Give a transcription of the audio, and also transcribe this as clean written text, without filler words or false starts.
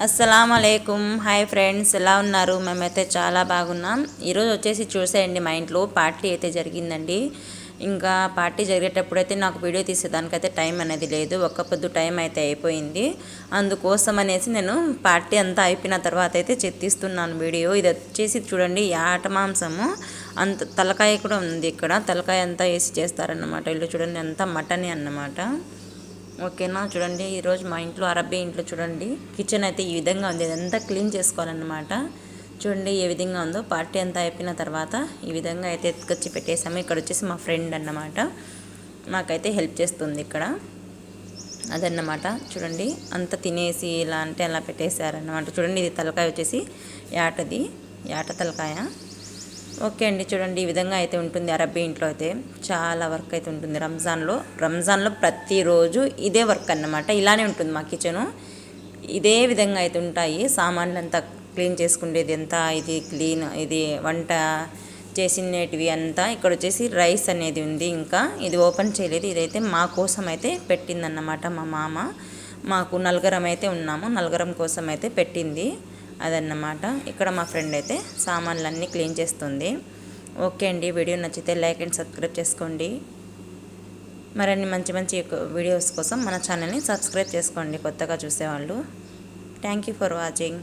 అస్సలామలైకుం hi friends, ఎలా ఉన్నారు? మేమైతే చాలా బాగున్నాం. ఈరోజు వచ్చేసి చూసేయండి, మా ఇంట్లో పార్టీ అయితే జరిగిందండి. ఇంకా పార్టీ జరిగేటప్పుడు అయితే నాకు వీడియో తీసేదానికైతే టైం అనేది లేదు. ఒక్క పొద్దు టైం అయితే అయిపోయింది. అందుకోసం అనేసి నేను పార్టీ అంతా అయిపోయిన తర్వాత అయితే తీస్తున్నాను వీడియో. ఇది వచ్చేసి చూడండి, యాట మాంసము అంత తలకాయ కూడా ఉంది. ఇక్కడ తలకాయ అంతా వేసి చేస్తారన్నమాట. ఇల్లు చూడండి, అంతా మటనే అన్నమాట. ఓకేనా, చూడండి ఈరోజు మా ఇంట్లో అరబ్బీ ఇంట్లో చూడండి, కిచెన్ అయితే ఈ విధంగా ఉంది. ఇదంతా క్లీన్ చేసుకోవాలన్నమాట. చూడండి ఏ విధంగా ఉందో. పార్టీ అంతా అయిపోయిన తర్వాత ఈ విధంగా అయితే ఎత్తుకొచ్చి పెట్టేసాము. ఇక్కడ వచ్చేసి మా ఫ్రెండ్ అన్నమాట, నాకైతే హెల్ప్ చేస్తుంది ఇక్కడ. అదన్నమాట. చూడండి అంత తినేసి ఇలా అంటే అలా పెట్టేశారన్నమాట. చూడండి ఇది తలకాయ వచ్చేసి యాటది, యాట తలకాయ. ఓకే అండి, చూడండి ఈ విధంగా అయితే ఉంటుంది. అరబ్బీ ఇంట్లో అయితే చాలా వర్క్ అయితే ఉంటుంది. రంజాన్లో ప్రతిరోజు ఇదే వర్క్ అన్నమాట. ఇలానే ఉంటుంది మా కిచెను. ఇదే విధంగా అయితే ఉంటాయి. సామాన్లు అంతా క్లీన్ చేసుకునేది అంతా, ఇది క్లీన్, ఇది వంట చేసినటివి అంతా. ఇక్కడ వచ్చేసి రైస్ అనేది ఉంది. ఇంకా ఇది ఓపెన్ చేయలేదు. ఇదైతే మా కోసం అయితే పెట్టిందన్నమాట మా మామ. మాకు నలుగురం అయితే ఉన్నాము, నలుగురం కోసం అయితే పెట్టింది. అదన్నమాట. ఇక్కడ మా ఫ్రెండ్ అయితే సామాన్లన్నీ క్లీన్ చేస్తుంది. ఓకే అండి, వీడియో నచ్చితే లైక్ అండ్ సబ్స్క్రైబ్ చేసుకోండి. మరిన్ని మంచి మంచి వీడియోస్ కోసం మన ఛానల్ని సబ్స్క్రైబ్ చేసుకోండి కొత్తగా చూసేవాళ్ళు. Thank you for watching.